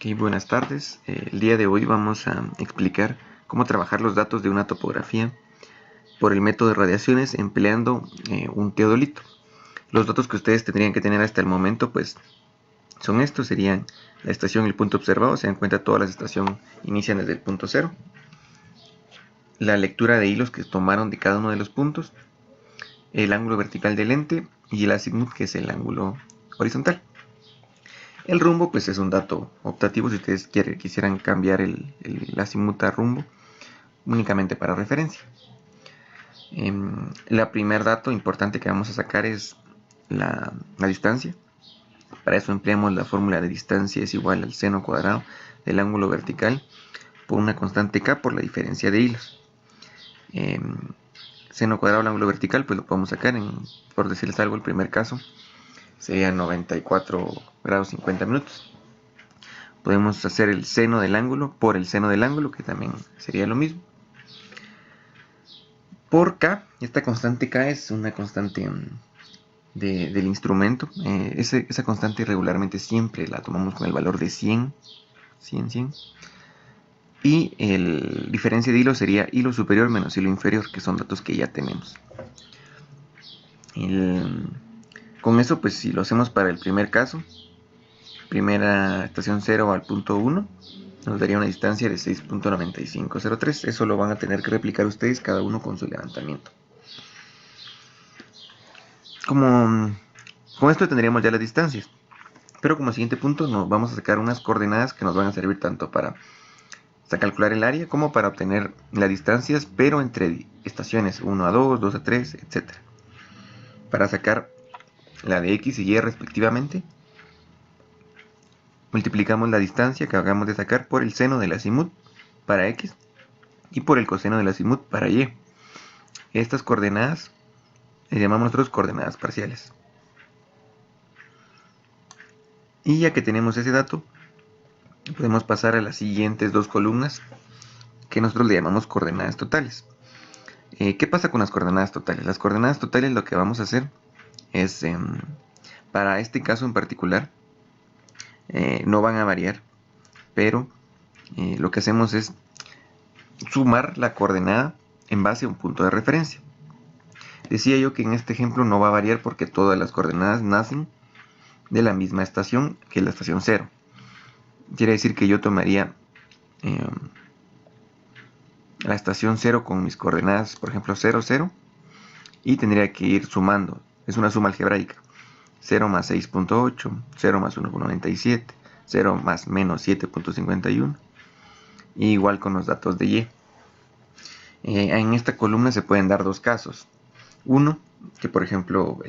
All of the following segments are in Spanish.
Ok, buenas tardes. El día de hoy vamos a explicar cómo trabajar los datos de una topografía por el método de radiaciones empleando un teodolito. Los datos que ustedes tendrían que tener hasta el momento pues son estos, serían la estación y el punto observado. Se dan cuenta, todas las estaciones inician desde el punto cero. La lectura de hilos que tomaron de cada uno de los puntos, el ángulo vertical del lente y el azimut, que es el ángulo horizontal. El rumbo pues es un dato optativo si ustedes quisieran cambiar el azimut a rumbo, únicamente para referencia. El primer dato importante que vamos a sacar es la distancia. Para eso empleamos la fórmula de distancia es igual al seno cuadrado del ángulo vertical por una constante k por la diferencia de hilos. Seno cuadrado del ángulo vertical pues lo podemos sacar por decirles algo, el primer caso sería 94 grados 50 minutos. Podemos hacer el seno del ángulo por el seno del ángulo, que también sería lo mismo. Por k, esta constante k es una constante del instrumento. Esa constante regularmente siempre la tomamos con el valor de 100. Y el diferencia de hilo sería hilo superior menos hilo inferior, que son datos que ya tenemos. Con eso, pues si lo hacemos para el primer caso, primera estación 0 al punto 1, nos daría una distancia de 6.9503. Eso lo van a tener que replicar ustedes, cada uno con su levantamiento. Con esto tendríamos ya las distancias. Pero como siguiente punto nos vamos a sacar unas coordenadas que nos van a servir tanto para calcular el área como para obtener las distancias, pero entre estaciones 1 a 2, 2 a 3, etc. Para sacar la de X y Y respectivamente, multiplicamos la distancia que acabamos de sacar por el seno del azimut para X y por el coseno del azimut para Y. Estas coordenadas les llamamos nosotros coordenadas parciales. Y ya que tenemos ese dato, podemos pasar a las siguientes dos columnas que nosotros le llamamos coordenadas totales. ¿Qué pasa con las coordenadas totales? Las coordenadas totales lo que vamos a hacer es, para este caso en particular, no van a variar, pero lo que hacemos es sumar la coordenada en base a un punto de referencia. Decía yo que en este ejemplo no va a variar porque todas las coordenadas nacen de la misma estación, que es la estación 0. Quiere decir que yo tomaría la estación 0 con mis coordenadas, por ejemplo 0, 0, y tendría que ir sumando. Es una suma algebraica. 0 más 6.8, 0 más 1.97, 0 más menos 7.51. Igual con los datos de Y. En esta columna se pueden dar dos casos. Uno, que por ejemplo,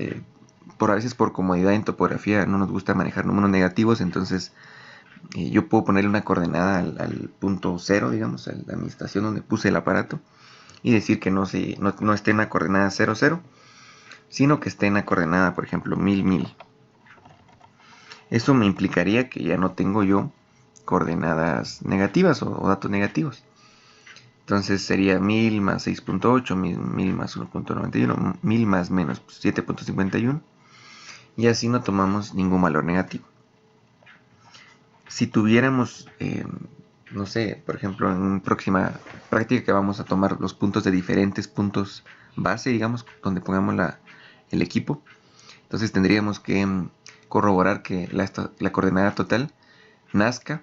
a veces por comodidad en topografía no nos gusta manejar números negativos, entonces yo puedo ponerle una coordenada al punto 0, digamos, a mi estación donde puse el aparato, y decir que no esté en la coordenada 0, 0, sino que esté en la coordenada, por ejemplo, 1000, 1000. Eso me implicaría que ya no tengo yo coordenadas negativas o datos negativos. Entonces sería 1000 más 6.8, 1000 más 1.91, 1000 más menos 7.51. Y así no tomamos ningún valor negativo. Si tuviéramos, no sé, por ejemplo, en una próxima práctica que vamos a tomar los puntos de diferentes puntos base, digamos, donde pongamos el equipo, entonces tendríamos que corroborar que la coordenada total nazca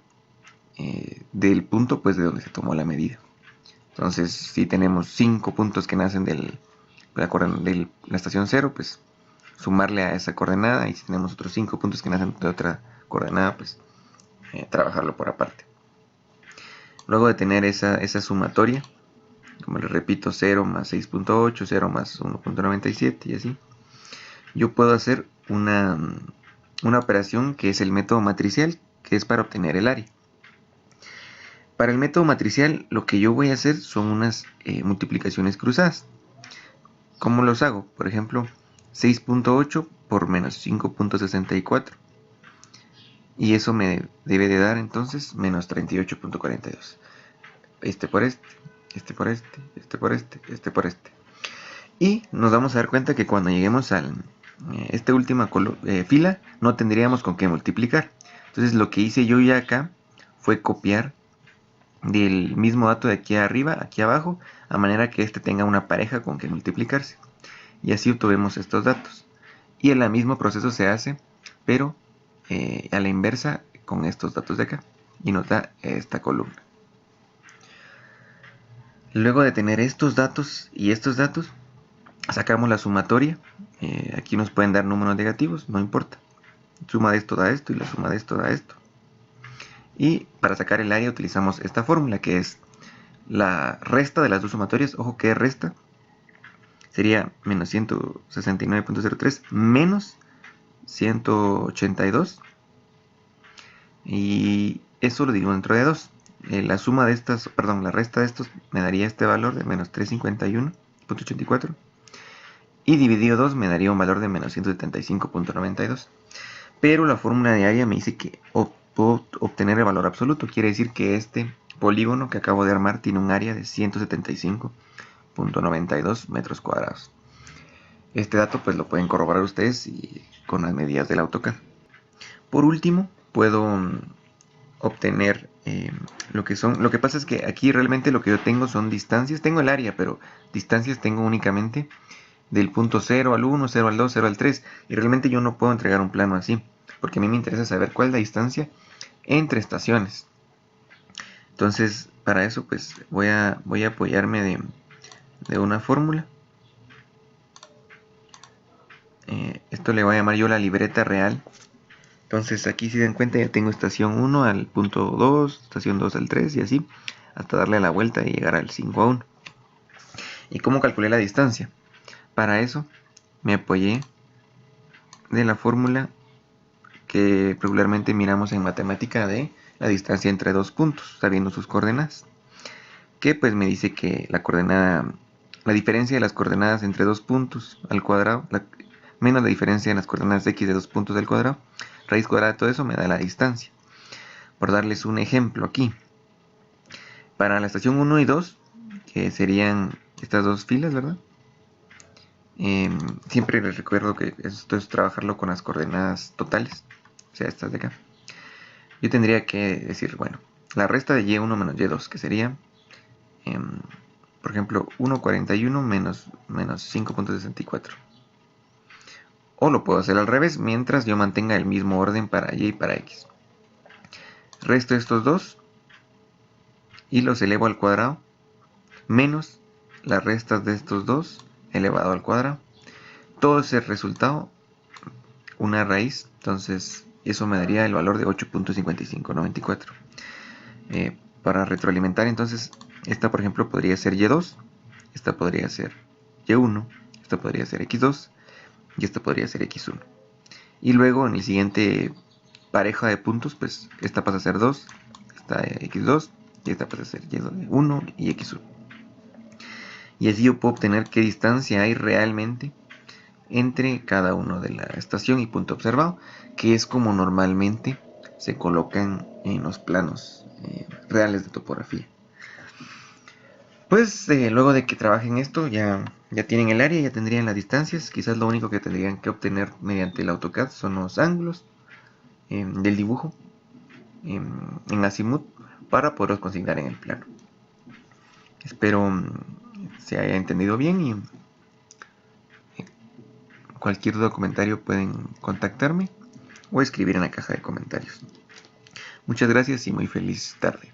del punto pues de donde se tomó la medida. Entonces, si tenemos 5 puntos que nacen de la estación 0, pues sumarle a esa coordenada, y si tenemos otros 5 puntos que nacen de otra coordenada, pues trabajarlo por aparte. Luego de tener esa sumatoria, como les repito, 0 más 6.8, 0 más 1.97 y así, yo puedo hacer una operación que es el método matricial, que es para obtener el área. Para el método matricial lo que yo voy a hacer son unas multiplicaciones cruzadas. ¿Cómo los hago? Por ejemplo, 6.8 por menos 5.64. Y eso me debe de dar entonces menos 38.42. Este por este, este por este, este por este, este por este. Y nos vamos a dar cuenta que cuando lleguemos a esta última fila no tendríamos con qué multiplicar. Entonces lo que hice yo ya acá fue copiar del mismo dato de aquí arriba, aquí abajo, a manera que este tenga una pareja con que multiplicarse. Y así obtuvimos estos datos. Y el mismo proceso se hace, pero a la inversa con estos datos de acá. Y nos da esta columna. Luego de tener estos datos y estos datos, sacamos la sumatoria. Aquí nos pueden dar números negativos, no importa. Suma de esto da esto y la suma de esto da esto. Y para sacar el área utilizamos esta fórmula que es la resta de las dos sumatorias. Ojo que resta sería menos 169.03 menos 182. Y eso lo digo dentro de 2. La suma de estas, perdón, la resta de estos me daría este valor de menos 351.84. Y dividido 2 me daría un valor de menos 175.92. Pero la fórmula de área me dice que puedo obtener el valor absoluto. Quiere decir que este polígono que acabo de armar tiene un área de 175.92 metros cuadrados. Este dato pues lo pueden corroborar ustedes con las medidas del AutoCAD. Por último, puedo obtener lo que son. Lo que pasa es que aquí realmente lo que yo tengo son distancias. Tengo el área, pero distancias tengo únicamente del punto 0 al 1, 0 al 2, 0 al 3. Y realmente yo no puedo entregar un plano así, porque a mí me interesa saber cuál es la distancia entre estaciones. Entonces, para eso pues voy a apoyarme de una fórmula. Esto le voy a llamar yo la libreta real. Entonces aquí si se dan cuenta ya tengo estación 1 al punto 2, estación 2 al 3 y así, hasta darle la vuelta y llegar al 5 a 1. ¿Y cómo calculé la distancia? Para eso me apoyé de la fórmula que regularmente miramos en matemática de la distancia entre dos puntos, sabiendo sus coordenadas. Que pues me dice que la diferencia de las coordenadas entre dos puntos al cuadrado, menos la diferencia de las coordenadas x de dos puntos al cuadrado, raíz cuadrada de todo eso me da la distancia. Por darles un ejemplo aquí, para la estación 1 y 2, que serían estas dos filas, ¿verdad? Siempre les recuerdo que esto es trabajarlo con las coordenadas totales, o sea, estas de acá. Yo tendría que decir, bueno, la resta de y1 menos y2, que sería, por ejemplo, 1,41 menos 5.64. O lo puedo hacer al revés, mientras yo mantenga el mismo orden para y para x. Resto estos dos y los elevo al cuadrado, menos las restas de estos dos elevado al cuadrado. Todo ese resultado, una raíz, entonces eso me daría el valor de 8.5594. Para retroalimentar, entonces, esta por ejemplo podría ser y2, esta podría ser y1, esta podría ser x2 y esta podría ser x1. Y luego en el siguiente pareja de puntos, pues esta pasa a ser 2, esta x2 y esta pasa a ser y1 y x1. Y así yo puedo obtener qué distancia hay realmente entre cada uno de la estación y punto observado, que es como normalmente se colocan en los planos reales de topografía. Pues luego de que trabajen esto ya tienen el área, ya tendrían las distancias. Quizás lo único que tendrían que obtener mediante el AutoCAD son los ángulos del dibujo en Azimuth para poderlos consignar en el plano. Espero se haya entendido bien y cualquier duda o comentario pueden contactarme o escribir en la caja de comentarios. Muchas gracias y muy feliz tarde.